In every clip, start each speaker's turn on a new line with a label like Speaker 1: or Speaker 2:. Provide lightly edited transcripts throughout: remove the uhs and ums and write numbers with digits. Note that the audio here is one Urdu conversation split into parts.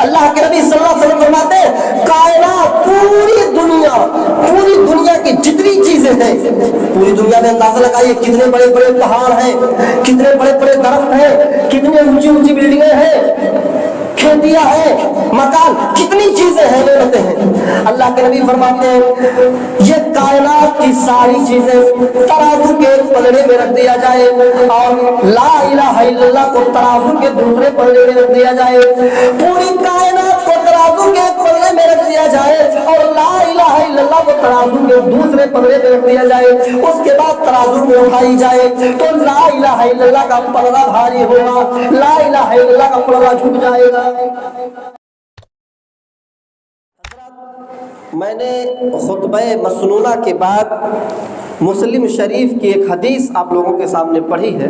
Speaker 1: اللہ کے نبی صلی اللہ علیہ وسلم فرماتے ہیں کائنات پوری دنیا کی جتنی چیزیں ہیں، پوری دنیا میں اندازہ لگائیے کتنے بڑے بڑے پہاڑ ہیں، کتنے بڑے بڑے درخت ہیں، کتنی اونچی اونچی بلڈنگیں ہیں، کھیتیاں ہیں، مکان، کتنی چیزیں ہیں، نعمتیں ہیں۔ اللہ کے نبی فرماتے ہیں یہ کائنات کی ساری چیزیں ترازو کے ایک پلڑے میں رکھ دیا جائے اور لا الہ الا اللہ کو ترازو کے دوسرے پلڑے میں رکھ دیا جائے، پوری کائنات کو ترازو کے ایک پلڑے میں رکھ دیا جائے اور لا الہ الا اللہ کو ترازو کے دوسرے پلڑے میں رکھ دیا جائے، اس کے بعد ترازو میں اٹھائی جائے تو لا الہ الا اللہ کا پلڑا بھاری ہوگا، لا الہ الا اللہ کا پلڑا جھک جائے گا۔ میں نے خطبہ مسنونہ کے بعد مسلم شریف کی ایک حدیث آپ لوگوں کے سامنے پڑھی ہے۔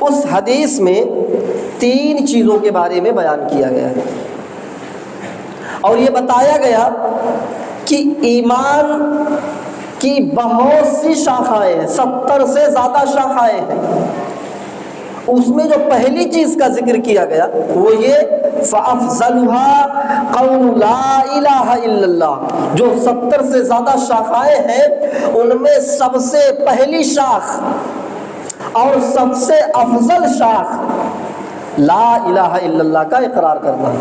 Speaker 1: اس حدیث میں 3 چیزوں کے بارے میں بیان کیا گیا ہے اور یہ بتایا گیا کہ ایمان کی بہت سی شاخائیں ہیں، 70 سے زیادہ شاخائیں ہیں۔ اس میں جو پہلی چیز کا ذکر کیا گیا وہ یہ فَأَفْضَلُهَا قَوْلُ لَا إِلَٰهَ إِلَّا اللَّهُ، جو 70 سے زیادہ شاخائیں ہیں ان میں سب سے پہلی شاخ اور سب سے افضل شاخ لا الہ الا اللہ کا اقرار کرنا ہے۔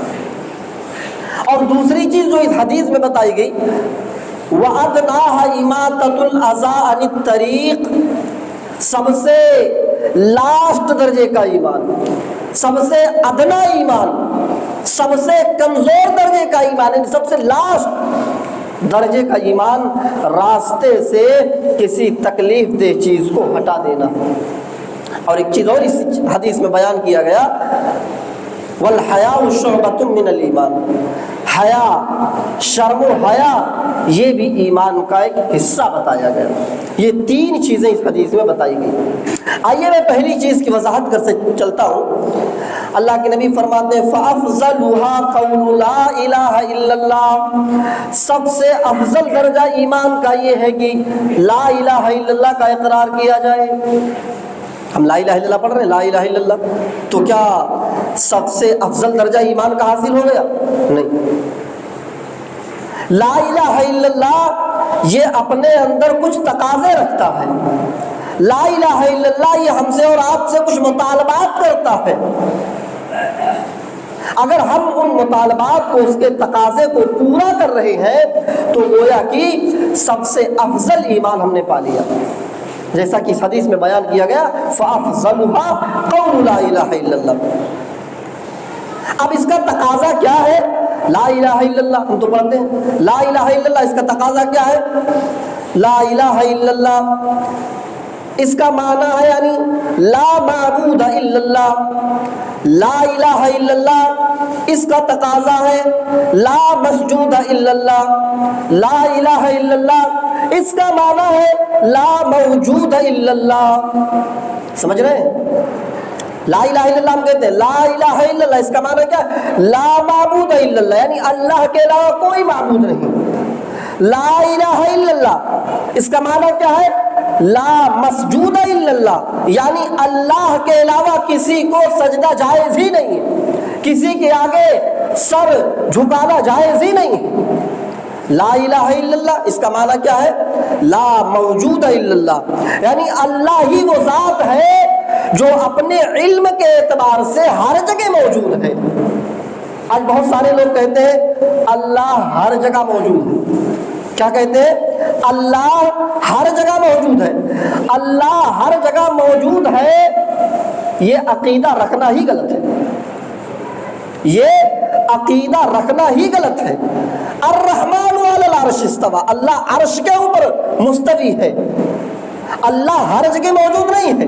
Speaker 1: اور دوسری چیز جو اس حدیث میں بتائی گئی وَأَدْنَاهَا إِمَاطَةُ الْأَذَىٰ عَنِ الطَّرِيقِ، سب سے لاسٹ درجے کا ایمان، سب سے ادنا ایمان، سب سے کمزور درجے کا ایمان، یعنی سب سے لاسٹ درجے کا ایمان راستے سے کسی تکلیف دہ چیز کو ہٹا دینا۔ اور ایک چیز اور اس حدیث میں بیان کیا گیا وَالْحَيَاءُ شُعْبَةٌ مِّنَ الْإِيمَانِ، حیا، شرم و حیا یہ بھی ایمان کا ایک حصہ بتایا گیا۔ یہ 3 چیزیں اس حدیث میں بتائی گئی۔ آئیے میں پہلی چیز کی وضاحت کر سے چلتا ہوں۔ اللہ کے نبی فرماتے ہیں فَأَفْضَلُهَا قَوْلُ لَا إِلَٰهَ إِلَّا اللَّهُ، سب سے افضل درجہ ایمان کا یہ ہے کہ لا الہ الا اللہ کا اقرار کیا جائے۔ ہم لا الہ الا اللہ پڑھ رہے ہیں، لا الہ الا اللہ، تو کیا سب سے افضل درجہ ایمان کا حاصل ہو گیا؟ نہیں۔ لا الہ الا اللہ یہ اپنے اندر کچھ تقاضے رکھتا ہے، لا الہ الا اللہ یہ ہم سے اور آپ سے کچھ مطالبات کرتا ہے۔ اگر ہم ان مطالبات کو، اس کے تقاضے کو پورا کر رہے ہیں تو گویا کہ سب سے افضل ایمان ہم نے پا لیا، جیسا کہ اس حدیث میں بیان کیا گیا فَأَفْضَلُهَا قَوْلُ لَا إِلَٰهَ إِلَّا اللَّهُ۔ اب اس کا تقاضا کیا ہے؟ لا الہ الا اللہ، ہم تو پڑھتے ہیں لا الہ الا اللہ، اس کا تقاضا کیا ہے؟ لا الہ الا اللہ اس کا معنی ہے یعنی لا معبود الا اللہ، لا الہ الا اللہ اس کا تقاضا ہے لا مسجود الا اللہ، لا الہ الا اللہ اس کا معنی ہے لا موجود الا اللہ۔ سمجھ رہے ہیں؟ لا الہ الا اللہ ہم کہتے ہیں، لا الہ الا اللہ اس کا معنی کیا ہے؟ لا معبود الا اللہ، یعنی اللہ کے علاوہ کوئی معبود نہیں۔ لا الہ الا اللہ اس کا معنی کیا ہے؟ لا مسجود الا اللہ، یعنی اللہ کے علاوہ کسی کو سجدہ جائز ہی نہیں ہے، کسی کے آگے سر جھکانا جائز ہی نہیں ہے۔ لا الہ الا اللہ اس کا معنی کیا ہے؟ لا موجود الا اللہ، یعنی اللہ ہی وہ ذات ہے جو اپنے علم کے اعتبار سے ہر جگہ موجود ہے۔ آج بہت سارے لوگ کہتے ہیں اللہ ہر جگہ موجود ہے۔ کیا کہتے ہیں؟ اللہ ہر جگہ موجود ہے۔ اللہ ہر جگہ موجود ہے، یہ عقیدہ رکھنا ہی غلط ہے، یہ عقیدہ رکھنا ہی غلط ہے۔ الرحمن علی العرش استوى، اللہ عرش کے اوپر مستوی ہے۔ اللہ ہر جگہ موجود نہیں ہے،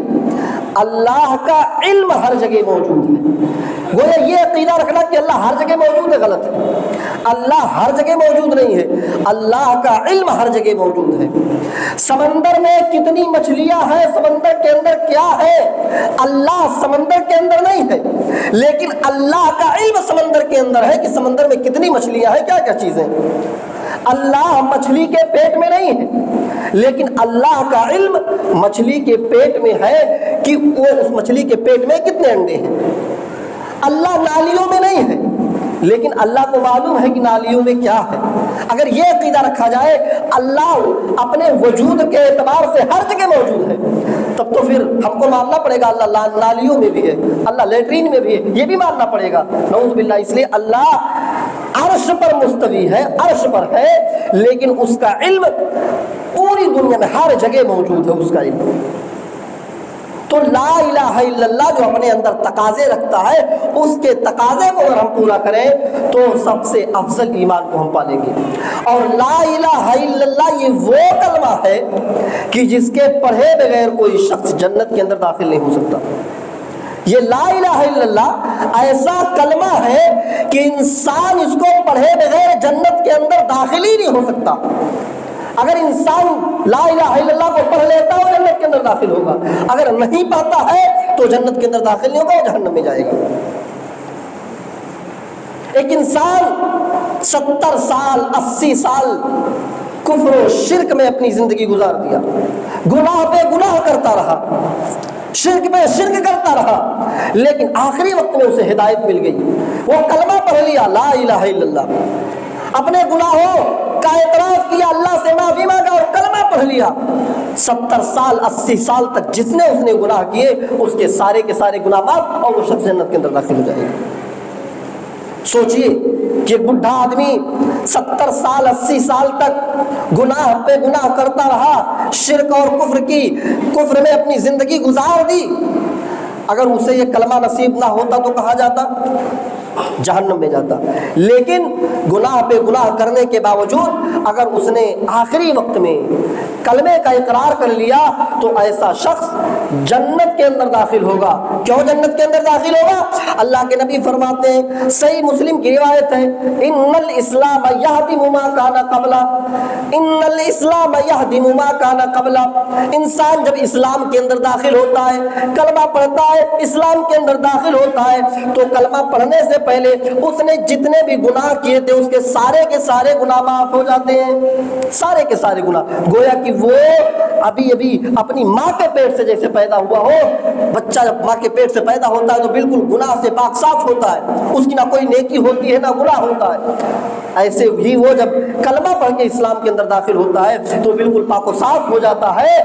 Speaker 1: اللہ کا علم ہر جگہ موجود ہے۔ گویا یہ عقیدہ رکھنا کہ اللہ ہر جگہ موجود ہے غلط ہے۔ اللہ ہر جگہ موجود نہیں ہے، اللہ کا علم ہر جگہ موجود ہے۔ سمندر میں کتنی مچھلیاں ہیں، سمندر کے اندر کیا ہے، اللہ سمندر کے اندر نہیں ہے، لیکن اللہ کا علم سمندر کے اندر ہے کہ سمندر میں کتنی مچھلیاں ہیں، کیا کیا چیزیں۔ اللہ مچھلی کے پیٹ میں نہیں ہے، لیکن اللہ کا علم مچھلی کے پیٹ میں ہے کہ وہ اس مچھلی کے پیٹ میں کتنے انڈے ہیں۔ اللہ نالیوں میں نہیں ہے، لیکن اللہ کو معلوم ہے کہ نالیوں میں کیا ہے۔ اگر یہ عقیدہ رکھا جائے اللہ اپنے وجود کے اعتبار سے ہر جگہ موجود ہے، تب تو پھر ہم کو ماننا پڑے گا اللہ نالیوں میں بھی ہے، اللہ لیٹرین میں بھی ہے، یہ بھی ماننا پڑے گا، نعوذ باللہ۔ اس لیے اللہ عرش پر مستوی ہے، عرش پر ہے، لیکن اس کا علم پوری دنیا میں ہر جگہ موجود ہے، اس کا علم۔ تو لا الہ الا اللہ جو اپنے اندر تقاضے رکھتا ہے، اس کے تقاضے کو اگر ہم پورا کریں تو سب سے افضل ایمان کو ہم پالیں گے۔ اور لا الہ الا اللہ یہ وہ کلمہ ہے کہ جس کے پڑھے بغیر کوئی شخص جنت کے اندر داخل نہیں ہو سکتا۔ یہ لا الہ الا اللہ ایسا کلمہ ہے کہ انسان اس کو پڑھے بغیر جنت کے اندر داخل ہی نہیں ہو سکتا۔ اگر انسان لا الہ الا اللہ کو پڑھ لیتا ہے وہ جنت کے اندر داخل ہوگا، اگر نہیں پاتا ہے تو جنت کے اندر داخل نہیں ہوگا، وہ جہنم میں جائے گا۔ ایک انسان 70 سال 80 سال کفر و شرک میں اپنی زندگی گزار دیا، گناہ پہ گناہ کرتا رہا، شرک پہ شرک کرتا رہا، لیکن آخری وقت میں اسے ہدایت مل گئی، وہ کلمہ پڑھ لیا لا الہ الا اللہ، اپنے گناہوں کا اعتراف کیا، اللہ سے معافی مانگا اور کلمہ پڑھ لیا۔ 70 سال 80 سال تک جس نے اس نے گناہ کیے اس کے سارے گناہ معاف، اور وہ شخص جنت کے اندر داخل ہو جائے گا۔ سوچئے کہ ایک بڈھا آدمی 70 سال 80 سال تک گناہ پہ گناہ کرتا رہا، شرک اور کفر میں اپنی زندگی گزار دی، اگر اسے یہ کلمہ نصیب نہ ہوتا تو کہاں جاتا؟ جہنم میں جاتا۔ لیکن گناہ پہ گناہ کرنے کے باوجود اگر اس نے آخری وقت میں کلمے کا اقرار کر لیا تو ایسا شخص جنت کے اندر داخل ہوگا۔ کیوں جنت کے اندر داخل ہوگا؟ اللہ کے نبی فرماتے ہیں، صحیح مسلم کی روایت ہے، ان الاسلام یہدم ما کان قبلا، ان الاسلام یہدم ما کان قبلا۔ انسان جب اسلام کے اندر داخل ہوتا ہے، کلمہ پڑھتا ہے، اسلام کے اندر داخل ہوتا ہے، تو کلمہ پڑھنے سے پہلے اس نے جتنے بھی گناہ کیے تھے اس کے سارے گناہ معاف ہو جاتے ہیں، سارے کے سارے گناہ، گویا کہ وہ ابھی اپنی ماں کے پیٹ سے جیسے پیدا ہوا ہو۔ بچہ جب ماں کے پیٹ سے پیدا ہوتا ہے تو بالکل گناہ سے پاک صاف ہوتا ہے، اس کی نہ کوئی نیکی ہوتی ہے نہ گناہ ہوتا ہے۔ ایسے ہی وہ جب کلمہ پڑھ کے اسلام کے اندر داخل ہوتا ہے تو بالکل پاک و صاف ہو جاتا ہے۔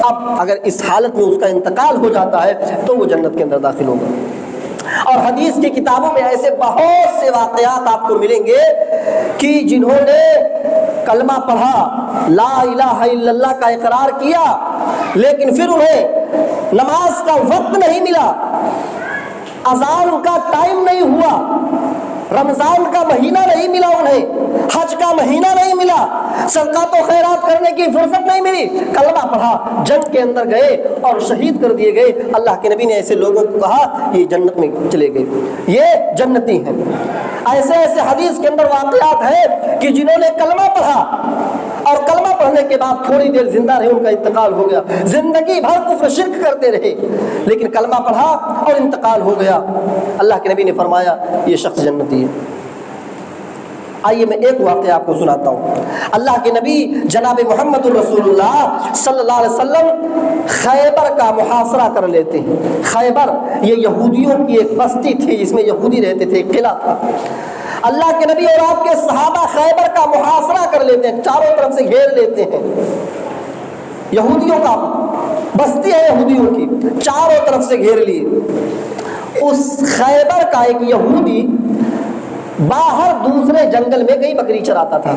Speaker 1: اب اگر اس حالت میں اس کا انتقال ہو جاتا ہے تو وہ جنت کے اندر داخل ہوگا۔ اور حدیث کی کتابوں میں ایسے بہت سے واقعات آپ کو ملیں گے کہ جنہوں نے کلمہ پڑھا، لا الہ الا اللہ کا اقرار کیا، لیکن پھر انہیں نماز کا وقت نہیں ملا، اذان کا ٹائم نہیں ہوا، رمضان کا مہینہ نہیں ملا، انہیں حج کا مہینہ نہیں ملا، صدقات و خیرات کرنے کی فرصت نہیں ملی، کلمہ پڑھا، جنگ کے اندر گئے اور شہید کر دیے گئے۔ اللہ کے نبی نے ایسے لوگوں کو کہا یہ جنت میں چلے گئے، یہ جنتی ہیں۔ ایسے حدیث کے اندر واقعات ہیں کہ جنہوں نے کلمہ پڑھا اور کلمہ پڑھنے کے بعد تھوڑی دیر زندہ رہے، ان کا انتقال ہو گیا، زندگی بھر کفر شرک کرتے رہے لیکن کلمہ پڑھا اور انتقال ہو گیا۔ اللہ کے نبی نے فرمایا یہ شخص جنتی ہے۔ آئیے میں ایک واقعہ آپ کو سناتا ہوں۔ اللہ کے نبی جناب محمد رسول اللہ صلی اللہ علیہ وسلم خیبر کا محاصرہ کر لیتے ہیں۔ خیبر یہ یہودیوں کی ایک بستی تھی جس میں یہودی رہتے تھے، ایک قلعہ تھا۔ اللہ کے نبی اور آپ کے صحابہ خیبر کا محاصرہ کر لیتے ہیں، چاروں طرف سے گھیر لیتے ہیں۔ یہودیوں کا بستی ہے، یہودیوں کی، چاروں طرف سے گھیر لیے۔ اس خیبر کا ایک یہودی باہر دوسرے جنگل میں کئی بکری چراتا تھا۔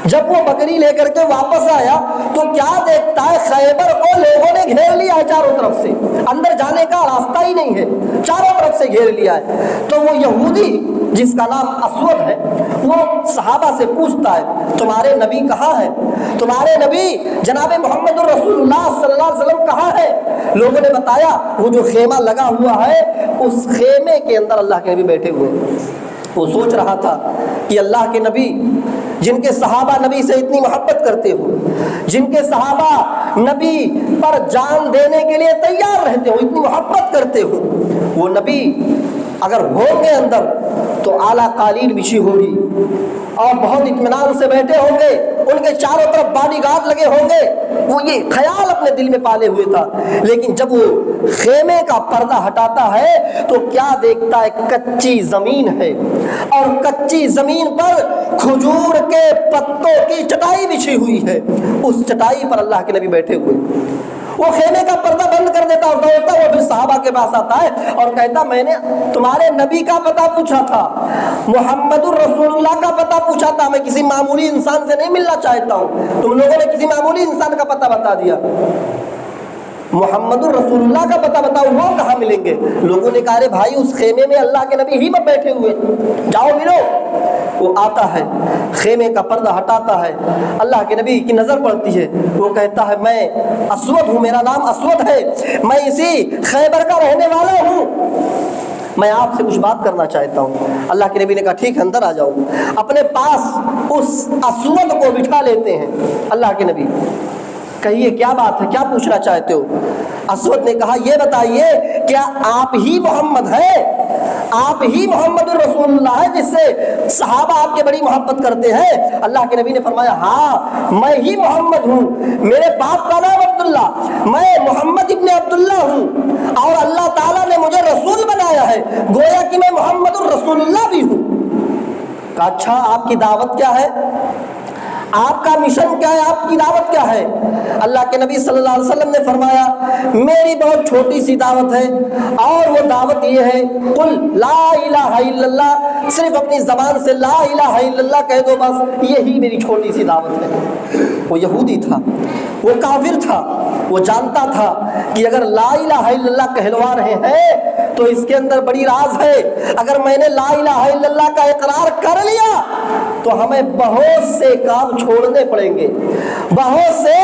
Speaker 1: جب وہ بکری لے کر کے واپس آیا تو کیا دیکھتا ہے خیبر کو لوگوں نے گھیر لیا ہے چاروں طرف سے، اندر جانے کا راستہ ہی نہیں ہے، چاروں طرف سے گھیر لیا ہے۔ تو وہ یہودی جس کا نام اسود ہے وہ صحابہ سے پوچھتا ہے تمہارے نبی کہاں ہے؟ تمہارے نبی جناب محمد رسول اللہ صلی اللہ علیہ وسلم کہاں ہے؟ لوگوں نے بتایا وہ جو خیمہ لگا ہوا ہے اس خیمے کے اندر اللہ کے نبی بیٹھے ہوئے ہیں۔ وہ سوچ رہا تھا کہ اللہ کے نبی جن کے صحابہ نبی سے اتنی محبت کرتے ہو، جن کے صحابہ نبی پر جان دینے کے لیے تیار رہتے ہو، اتنی محبت کرتے ہو، وہ نبی اگر ہوں گے اندر تو اعلیٰ قالین بچھی ہوگی اور بہت اطمینان سے بیٹھے ہوں گے، ان کے چاروں طرف باڈی گارڈ لگے ہوں گے، وہ یہ خیال اپنے دل میں پالے ہوئے تھا، لیکن جب وہ خیمے کا پردہ ہٹاتا ہے تو کیا دیکھتا ہے؟ کچی زمین ہے، اور کچی زمین پر کھجور کے پتوں کی چٹائی بچھی ہوئی ہے، اس چٹائی پر اللہ کے نبی بیٹھے ہوئے۔ وہ خیمے کا پردہ بند کر دیتا اور دوڑتا وہ پھر صحابہ کے پاس آتا ہے اور کہتا میں نے تمہارے نبی کا پتہ پوچھا تھا، محمد الرسول اللہ کا پتہ پوچھا تھا، میں کسی معمولی انسان سے نہیں ملنا چاہتا ہوں، تم لوگوں نے کسی معمولی انسان کا پتہ بتا دیا، محمد الرسول اللہ کا پتہ بتاؤ وہ کہاں ملیں گے؟ لوگوں نے کہا ارے بھائی اس خیمے میں اللہ کے نبی ہی میں بیٹھے ہوئے، جاؤ ملو۔ وہ آتا ہے، خیمے کا پردہ ہٹاتا ہے، اللہ کے نبی کی نظر پڑتی ہے، وہ کہتا ہے میں اسود ہوں، میرا نام اسود ہے، میں اسی خیبر کا رہنے والا ہوں، میں آپ سے کچھ بات کرنا چاہتا ہوں۔ اللہ کے نبی نے کہا ٹھیک ہے اندر آ جاؤ۔ اپنے پاس اس اسود کو بٹھا لیتے ہیں اللہ کے نبی، کہیے کیا بات ہے، کیا پوچھنا چاہتے ہو؟ اسود نے کہا یہ بتائیے کیا آپ ہی محمد ہیں؟ آپ ہی محمد الرسول اللہ ہے جس سے صحابہ آپ کے بڑی محبت کرتے ہیں؟ اللہ کے نبی نے فرمایا ہاں میں ہی محمد ہوں، میرے باپ کا نام عبداللہ، میں محمد ابن عبداللہ ہوں، اور اللہ تعالیٰ نے مجھے رسول بنایا ہے، گویا کہ میں محمد الرسول اللہ بھی ہوں۔ کہا اچھا آپ کی دعوت کیا ہے؟ آپ کا مشن کیا ہے؟ آپ کی دعوت کیا ہے؟ اللہ کے نبی صلی اللہ علیہ وسلم نے فرمایا میری بہت چھوٹی سی دعوت ہے، اور وہ دعوت یہ ہے قل لا الہ الا اللہ، صرف اپنی زبان سے لا الہ الا اللہ کہہ دو، بس یہی میری چھوٹی سی دعوت ہے۔ وہ یہودی تھا، وہ کافر تھا، وہ جانتا تھا کہ اگر لا الہ الا اللہ کہلوا رہے ہیں تو اس کے اندر بڑی راز ہے، اگر میں نے لا الہ الا اللہ کا اقرار کر لیا تو ہمیں بہت سے کام چھوڑنے پڑیں گے، بہت سے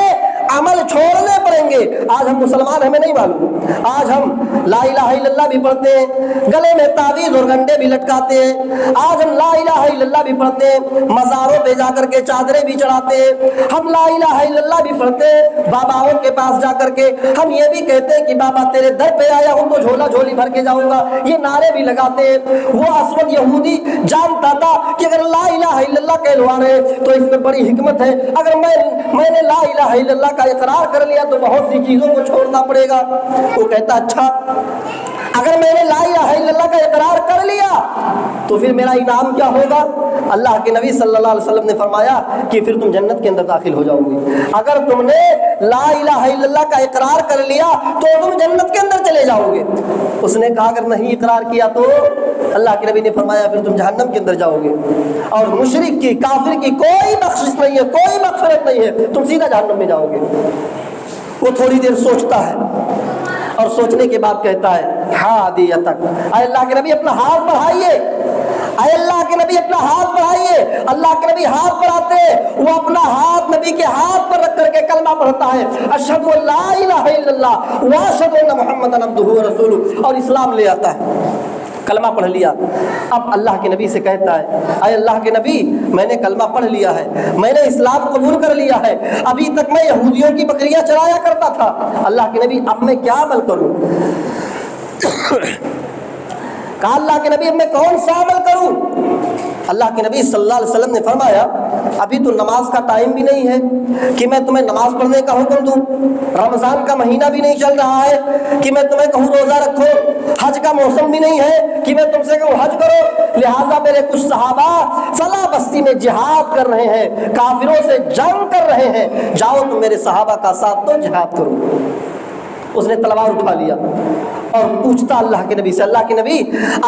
Speaker 1: عمل چھوڑنے پڑیں گے۔ آج ہم مسلمان ہمیں نہیں معلوم، آج ہم لا الہ الا اللہ بھی پڑھتے ہیں، گلے میں تعویذ اور گنڈے بھی لٹکاتے ہیں، آج ہم لا الہ الا اللہ بھی پڑھتے ہیں، مزاروں پہ جا کر کے چادریں بھی چڑھاتے ہیں، ہم لا الہ الا اللہ بھی پڑھتے ہیں، باباؤں کے پاس جا کر کے ہم یہ بھی کہتے ہیں کہ بابا تیرے در پہ آیا ہوں تو جھولا جھولی بھر کے جاؤں گا، یہ نعرے بھی لگاتے ہیں۔ وہ اسود یہودی جانتا تھا کہ اگر لا الہ الا اللہ کہلوا رہے تو اس میں بڑی حکمت ہے، اگر میں نے لا الہ الا اللہ کا اقرار کر لیا تو بہت سی چیزوں کو چھوڑنا پڑے گا۔ وہ کہتا اچھا اگر میں نے لا الہ الا اللہ کا اقرار کر لیا تو پھر میرا انعام کیا ہوگا؟ اللہ کے نبی صلی اللہ علیہ وسلم نے فرمایا کہ پھر تم جنت کے اندر داخل ہو جاؤ گے، اگر تم نے لا الہ الا اللہ کا اقرار کر لیا تو تم جنت کے اندر چلے جاؤ گے۔ اس نے کہا اگر نہیں اقرار کیا تو اللہ کے نبی نے فرمایا پھر تم جہنم کے اندر جاؤ گے، اور مشرک کی کافر کی کوئی بخشش نہیں ہے، کوئی مغفرت نہیں ہے، تم سیدھا جہنم میں جاؤ گے۔ وہ تھوڑی دیر سوچتا ہے اور سوچنے کے بعد کہتا ہے ہادیتک، اے اللہ کے نبی اپنا ہاتھ بڑھائیے، اے اللہ کے نبی اپنا ہاتھ بڑھائیے۔ اللہ کے نبی ہاتھ بڑھاتے، وہ اپنا ہاتھ نبی کے ہاتھ پر رکھ کر کے کلمہ پڑھتا ہے اشہد ان لا الہ الا اللہ واشہد ان محمدا عبدہ ورسولہ، اور اسلام لے آتا ہے، کلمہ پڑھ لیا۔ اب اللہ کے نبی سے کہتا ہے اے اللہ کے نبی میں نے کلمہ پڑھ لیا ہے، میں نے اسلام قبول کر لیا ہے، ابھی تک میں یہودیوں کی بکریاں چرایا کرتا تھا، اللہ کے نبی اب میں کیا عمل کروں؟ کہا اللہ کے نبی اب میں کون سا عمل کروں؟ اللہ کے نبی صلی اللہ علیہ وسلم نے فرمایا ابھی تو نماز کا ٹائم بھی نہیں ہے کہ میں تمہیں نماز پڑھنے کا حکم دوں، رمضان کا مہینہ بھی نہیں چل رہا ہے کہ میں تمہیں کہوں روزہ رکھو، حج کا موسم بھی نہیں ہے کہ میں تم سے کہوں حج کرو، لہٰذا میرے کچھ صحابہ فلاں بستی میں جہاد کر رہے ہیں، کافروں سے جنگ کر رہے ہیں، جاؤ تم میرے صحابہ کا ساتھ تو جہاد کرو۔ اس نے تلوار اٹھا لیا اور پوچھتا اللہ کے نبی سے اللہ کے نبی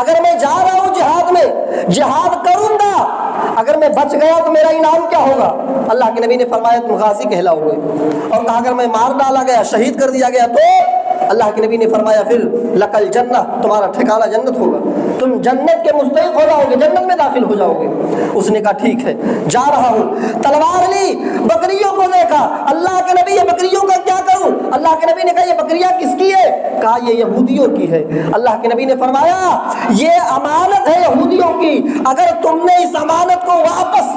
Speaker 1: اگر میں جا رہا ہوں جہاد میں، جہاد کروں گا، اگر میں بچ گیا تو میرا انعام کیا ہوگا؟ اللہ کے نبی نے فرمایا تم غازی کہلاؤ گے، اور کہا اگر میں مار ڈالا گیا، شہید کر دیا گیا تو اللہ کے نبی نے فرمایا پھر لکل جنہ، تمہارا ٹھکانہ جنت ہوگا، تم جنت کے مستحق ہو جاؤ گے، جنت میں داخل ہو جاؤ گے۔ اس نے کہا ٹھیک ہے جا رہا ہوں، تلوار لی، بکریوں کو دیکھا، اللہ کے نبی یہ بکریوں کا کیا کروں؟ اللہ کے نبی نے کہا یہ بکریاں کس کی ہے؟ کہا یہ یہودیوں کی ہے۔ اللہ کے نبی نے فرمایا یہ امانت ہے یہودیوں کی، اگر تم نے اس امانت کو واپس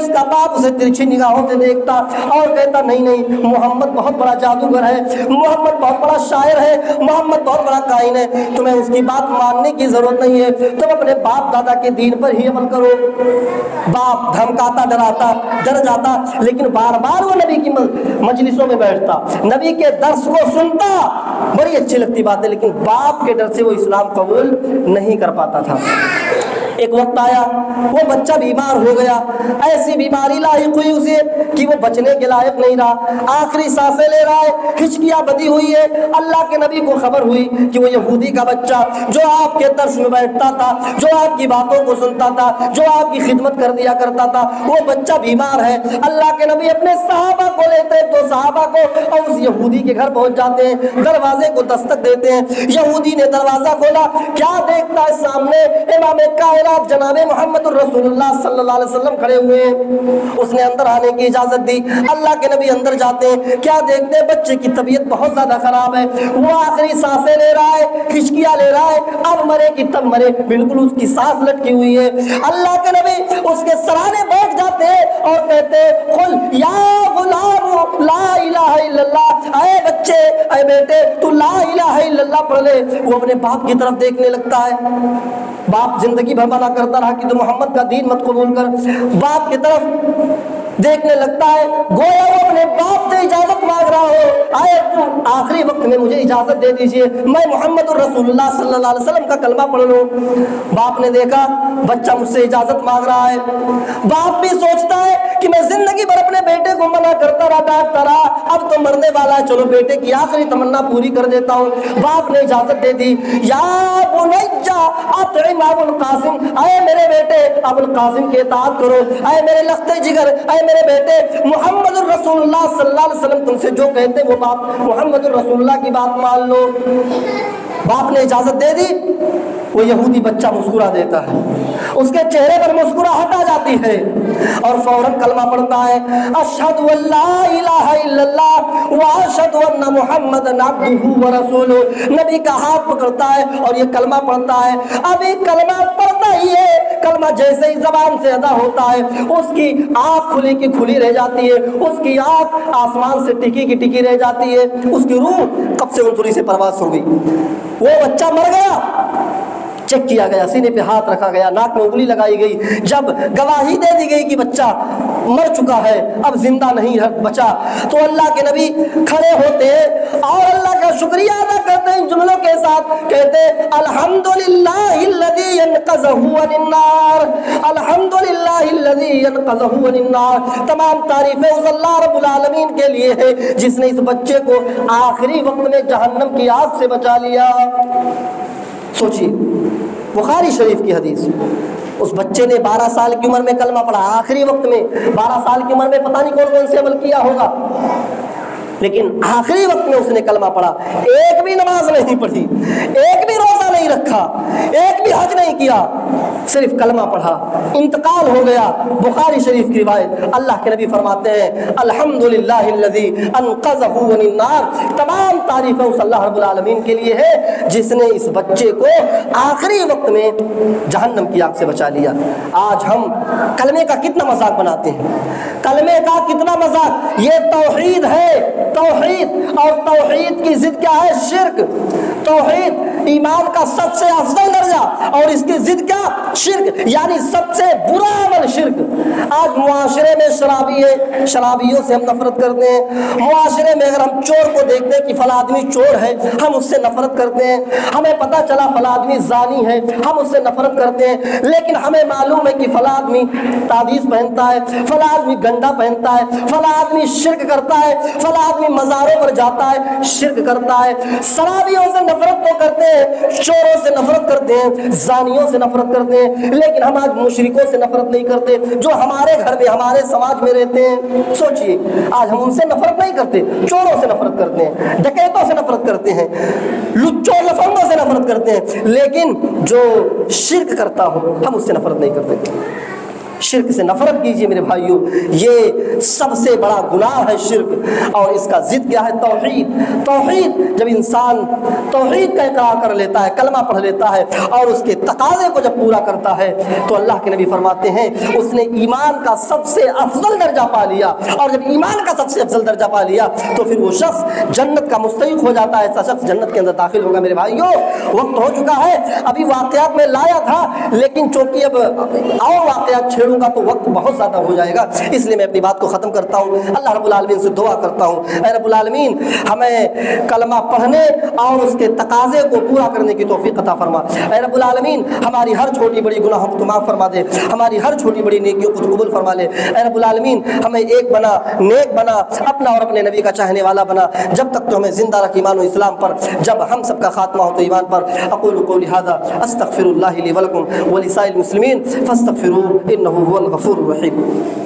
Speaker 1: اس کا باپ اسے ترچھی نگاہوں سے دیکھتا اور کہتا نہیں محمد بہت بڑا جادوگر ہے، محمد بہت بڑا شاعر ہے، محمد بہت بڑا کاہن ہے، تمہیں اس کی بات ماننے کی ضرورت نہیں ہے، تم اپنے باپ دادا کے دین پر ہی عمل کرو۔ باپ دھمکاتا ڈراتا ڈر جاتا، لیکن بار بار وہ نبی کی مجلسوں میں بیٹھتا، نبی کے درس کو سنتا، بڑی اچھی لگتی بات ہے، لیکن باپ کے ڈر سے وہ اسلام قبول نہیں کر پاتا تھا۔ ایک وقت آیا وہ بچہ بیمار ہو گیا، ایسی بیماری لاحق ہوئی اسے کہ وہ بچنے کے لائق نہیں رہا، آخری سانسیں لے رہا ہے، ہچکیاں بدی ہوئی ہے۔ اللہ کے نبی کو خبر ہوئی کہ وہ یہودی کا بچہ جو آپ کے درس میں بیٹھتا تھا، جو آپ کی باتوں کو سنتا تھا، جو آپ کی خدمت کر دیا کرتا تھا، وہ بچہ بیمار ہے۔ اللہ کے نبی اپنے صحابہ کو لیتے ہیں، تو صحابہ کو اور اس یہودی کے گھر پہنچ جاتے ہیں، دروازے کو دستک دیتے ہیں۔ یہودی نے دروازہ کھولا، کیا دیکھتا ہے سامنے امام کائنات جناب محمد الرسول اللہ صلی اللہ علیہ وسلم کھڑے ہوئے ہیں۔ اس نے اندر آنے کی اجازت دی، اللہ کے نبی اندر جاتے ہیں، کیا دیکھتے ہیں بچے کی طبیعت بہت زیادہ خراب ہے، وہ آخری سانسیں لے رہا ہے، کھچکیاں لے رہا ہے، اب مرے کہ تب مرے، بالکل اس کی سانس لٹکی ہوئی ہے۔ اللہ کے نبی اس کے سرانے بیٹھ جاتے ہیں اور کہتے ہیں قل یا غلام لا الہ الا اللہ، اے بچے اے بیٹے تو لا الہ الا اللہ پڑھ لے۔ وہ اپنے باپ کی طرف دیکھنے لگتا ہے، باپ زندگی بھر منع کرتا رہا کہ تو محمد کا دین مت قبول کر، باپ کی طرف دیکھنے لگتا ہے گویا وہ اپنے باپ سے اجازت مانگ رہا ہو، آئے آخری وقت میں مجھے اجازت دے دیجئے، میں محمد الرسول اللہ صلی اللہ علیہ وسلم کا کلمہ پڑھ لوں۔ باپ نے دیکھا بچہ مجھ سے اجازت مانگ رہا ہے، باپ بھی سوچتا ہے کہ میں زندگی بھر اپنے بیٹے کو منع کرتا رہا، ڈانٹتا رہا، اب تو مرنے والا ہے، چلو بیٹے کی آخری تمنا پوری کر دیتا ہوں۔ باپ نے اجازت دے دی، یا بنیّا اطعم ابو القاسم، اے میرے بیٹے ابو القاسم کی اطاعت کرو، اے میرے لخت جگر، اے میرے بیٹے محمد الرسول اللہ صلی اللہ علیہ وسلم تم سے جو کہتے وہ بات، محمد الرسول اللہ کی بات مان لو۔ باپ نے اجازت دے دی، وہ یہودی بچہ مسکرا دیتا ہے، اس کے چہرے پر مسکراہٹ آ جاتی ہے اور فوراً کلمہ پڑھتا ہے، اشہد ان لا الہ الا اللہ واشہد ان محمدًا عبدہ ورسولہ۔ نبی کا ہاتھ پکڑتا ہے اور یہ کلمہ پڑھتا ہے، ابھی کلمہ پڑھتا ہی ہے، کلمہ جیسے ہی زبان سے ادا ہوتا ہے اس کی آنکھ کھلی کی کھلی رہ جاتی ہے، اس کی آنکھ آسمان سے ٹکی کی ٹکی رہ جاتی ہے، اس کی روح قبض عنصری سے پرواز ہو گئی، وہ بچہ مر گیا۔ چیک کیا گیا، سینے پہ ہاتھ رکھا گیا، ناک میں انگلی لگائی گئی، جب گواہی دے دی گئی کہ بچہ مر چکا ہے، اب زندہ نہیں بچا، تو اللہ کے نبی کھڑے ہوتے ہیں اور اللہ کا شکریہ ادا کرتے ہیں، جملوں کے ساتھ کہتے ہیں الحمدللہ الذی انقذہ عن النار، الحمدللہ الذی انقذہ عن النار، تمام تعریفیں اس اللہ رب العالمین کے لیے ہے جس نے اس بچے کو آخری وقت میں جہنم کی آگ سے بچا لیا۔ سوچیے بخاری شریف کی حدیث، اس بچے نے 12 سال کی عمر میں کلمہ پڑھا، آخری وقت میں 12 سال کی عمر میں پتہ نہیں کون کون سے عمل کیا ہوگا، لیکن آخری وقت میں اس نے کلمہ پڑھا، ایک بھی نماز نہیں پڑھی، ایک بھی روزہ نہیں رکھا، ایک بھی حج نہیں کیا، صرف کلمہ پڑھا، انتقال ہو گیا۔ بخاری شریف کی روایت، اللہ کے نبی فرماتے ہیں الحمدللہ الذی انقذہ عن النار، تمام تعریفیں اس اللہ رب العالمین کے لیے ہے جس نے اس بچے کو آخری وقت میں جہنم کی آگ سے بچا لیا۔ آج ہم کلمے کا کتنا مذاق بناتے ہیں، کلمے کا کتنا مذاق، یہ توحید ہے، توحید، اور توحید کی ضد کیا ہے؟ شرک۔ توحید ایمان کا سب سے افضل درجہ اور اس کی ضد کیا؟ شرک، یعنی سب سے برا عمل شرک۔ آج معاشرے میں شرابی ہے، شرابیوں سے ہم نفرت کرتے ہیں، معاشرے میں اگر ہم چور کو دیکھتے ہیں کہ فلاں آدمی چور ہے ہم اس سے نفرت کرتے ہیں، ہمیں پتہ چلا فلاں آدمی زانی ہے ہم اس سے نفرت کرتے ہیں، لیکن ہمیں معلوم ہے کہ فلاں آدمی تعویذ پہنتا ہے، فلاں آدمی گنڈا پہنتا ہے، فلاں آدمی شرک کرتا ہے، فلاں آدمی مزاروں پر جاتا ہے شرک کرتا ہے۔ شرابیوں سے نفرت تو کرتے ہیں، چوروں سے نفرت کرتے ہیں، زانیوں سے نفرت کرتے ہیں، لیکن ہم آج مشرکوں سے نفرت نہیں کرتے جو ہمارے گھر میں ہمارے سماج میں رہتے ہیں۔ سوچئے آج ہم ان سے نفرت نہیں کرتے، چوروں سے نفرت کرتے ہیں، ڈکیتوں سے نفرت کرتے ہیں، لچوں لفنگوں سے نفرت کرتے ہیں، لیکن جو شرک کرتا ہو ہم اس سے نفرت نہیں کرتے۔ شرک سے نفرت کیجیے میرے بھائیوں، یہ سب سے بڑا گناہ ہے شرک، اور اس کا ضد کیا ہے؟ توحید۔ توحید، جب انسان توحید کا اقرار کر لیتا ہے، کلمہ پڑھ لیتا ہے اور اس کے تقاضے کو جب پورا کرتا ہے تو اللہ کے نبی فرماتے ہیں اس نے ایمان کا سب سے افضل درجہ پا لیا، اور جب ایمان کا سب سے افضل درجہ پا لیا تو پھر وہ شخص جنت کا مستحق ہو جاتا ہے، ایسا شخص جنت کے اندر داخل ہوگا۔ میرے بھائیوں وقت ہو چکا ہے، ابھی واقعات میں لایا تھا لیکن چونکہ اب اور واقعات چھیڑوں گا تو وقت بہت زیادہ ہو جائے گا، اس لیے میں اپنی بات کو ختم کرتا ہوں۔ اللہ رب العالمین سے دعا کرتا ہوں، اے رب العالمین ہمیں کلمہ پڑھنے اور اس کے تقاضے کو پورا کرنے کی توفیق عطا فرما۔ اے رب العالمین ہماری ہر چھوٹی بڑی گناہوں کو معاف فرما دے، ہماری ہر چھوٹی بڑی نیکیوں کو قبول فرما لے۔ اے رب العالمین ہمیں ایک بنا، نیک بنا، اپنا اور اپنے نبی کا چاہنے والا بنا، جب تک تو ہمیں زندہ رکھ ایمان و اسلام پر، جب ہم سب کا خاتمہ ہو تو ایمان پر۔ اقول قولی ھذا استغفر اللہ لی ولکم ولسائر المسلمین فاستغفروہ انہ هو الغفور الرحیم۔